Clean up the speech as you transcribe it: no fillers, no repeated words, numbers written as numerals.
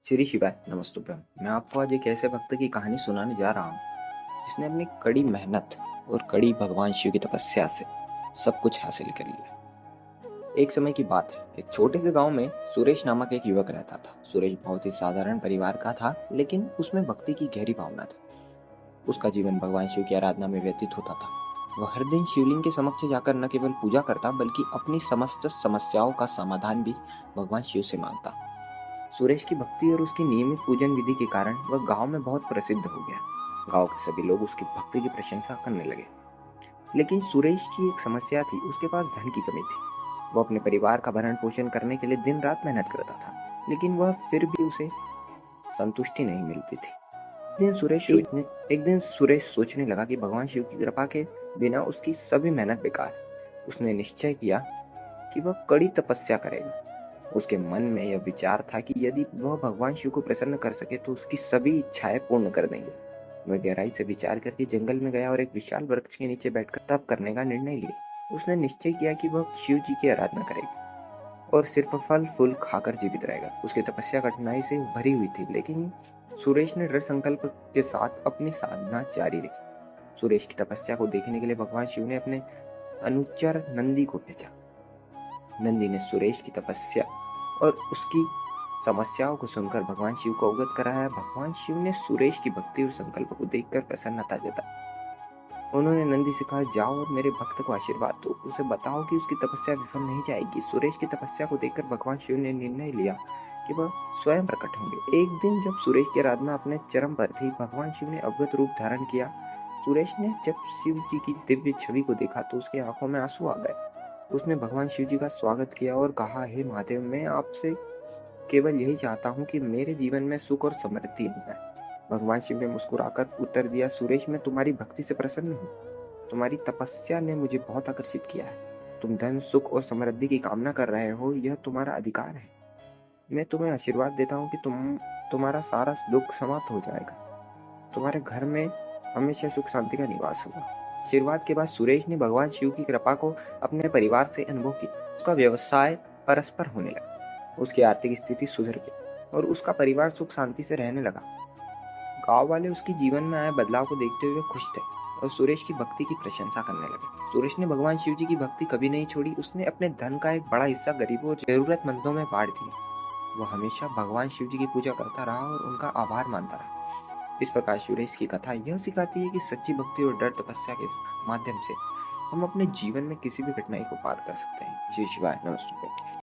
श्री शिवाय नमस्तुभ्यम। मैं आपको आज एक ऐसे भक्त की कहानी सुनाने जा रहा हूँ जिसने अपनी कड़ी मेहनत और कड़ी भगवान शिव की तपस्या से सब कुछ हासिल कर लिया। एक समय की बात है, एक छोटे से गांव में सुरेश नामक एक युवक रहता था। सुरेश बहुत ही साधारण परिवार का था, लेकिन उसमें भक्ति की गहरी भावना थी। उसका जीवन भगवान शिव की आराधना में व्यतीत होता था। वह हर दिन शिवलिंग के समक्ष जाकर न केवल पूजा करता, बल्कि अपनी समस्त समस्याओं का समाधान भी भगवान शिव से मांगता। सुरेश की भक्ति और उसकी नियमित पूजन विधि के कारण वह गांव में बहुत प्रसिद्ध हो गया। गांव के सभी लोग उसकी भक्ति की प्रशंसा करने लगे। लेकिन सुरेश की एक समस्या थी, उसके पास धन की कमी थी। वह अपने परिवार का भरण पोषण करने के लिए दिन रात मेहनत करता था, लेकिन वह फिर भी उसे संतुष्टि नहीं मिलती थी। एक दिन सुरेश सोचने लगा कि भगवान शिव की कृपा के बिना उसकी सभी मेहनत बेकार है। उसने निश्चय किया कि वह कड़ी तपस्या करेगा। उसके मन में यह विचार था कि यदि वह भगवान शिव को प्रसन्न कर सके तो उसकी सभी इच्छाएं पूर्ण कर देंगे। वह गहराई से विचार करके जंगल में गया और एक विशाल वृक्ष के नीचे बैठकर तप करने का निर्णय लिया। उसने निश्चय किया कि वह शिव जी की आराधना करेगा और सिर्फ फल फूल खाकर जीवित रहेगा। उसकी तपस्या कठिनाई से भरी हुई थी, लेकिन सुरेश ने दृढ़ संकल्प के साथ अपनी साधना जारी रखी। सुरेश की तपस्या को देखने के लिए भगवान शिव ने अपने अनुचर नंदी को भेजा। नंदी ने सुरेश की तपस्या और उसकी समस्याओं को सुनकर भगवान शिव को अवगत कराया। भगवान शिव ने सुरेश की भक्ति और संकल्प को देखकर प्रसन्नता जताई। उन्होंने नंदी से कहा, जाओ और मेरे भक्त को आशीर्वाद दो, उसे बताओ कि उसकी तपस्या विफल नहीं जाएगी। सुरेश की तपस्या को देखकर भगवान शिव ने निर्णय लिया कि वह स्वयं प्रकट होंगे। एक दिन जब सुरेश की आराधना अपने चरम पर थी, भगवान शिव ने अवगत रूप धारण किया। सुरेश ने जब शिव जी की दिव्य छवि को देखा तो उसकी आंखों में आंसू आ गए। उसने भगवान शिव जी का स्वागत किया और कहा, हे महादेव, मैं आपसे केवल यही चाहता हूँ कि मेरे जीवन में सुख और समृद्धि आ जाए। भगवान शिव ने मुस्कुराकर उत्तर दिया, सुरेश, मैं तुम्हारी भक्ति से प्रसन्न हूँ। तुम्हारी तपस्या ने मुझे बहुत आकर्षित किया है। तुम धन, सुख और समृद्धि की कामना कर रहे हो, यह तुम्हारा अधिकार है। मैं तुम्हें आशीर्वाद देता हूँ कि तुम्हारा सारा दुख समाप्त हो जाएगा। तुम्हारे घर में हमेशा सुख शांति का निवास होगा। आशीर्वाद के बाद सुरेश ने भगवान शिव की कृपा को अपने परिवार से अनुभव किया। उसका व्यवसाय परस्पर होने लगा, उसकी आर्थिक स्थिति सुधर गई और उसका परिवार सुख शांति से रहने लगा। गांव वाले उसके जीवन में आए बदलाव को देखते हुए खुश थे और सुरेश की भक्ति की प्रशंसा करने लगे। सुरेश ने भगवान शिव जी की भक्ति कभी नहीं छोड़ी। उसने अपने धन का एक बड़ा हिस्सा गरीबों और जरूरतमंदों में बांट दिया। वह हमेशा भगवान शिव जी की पूजा करता रहा और उनका आभार मानता रहा। इस प्रकार सुरेश की कथा यह सिखाती है कि सच्ची भक्ति और दृढ़ तपस्या के माध्यम से हम अपने जीवन में किसी भी कठिनाई को पार कर सकते हैं। श्री शिवाय नमस्तुभ्यं।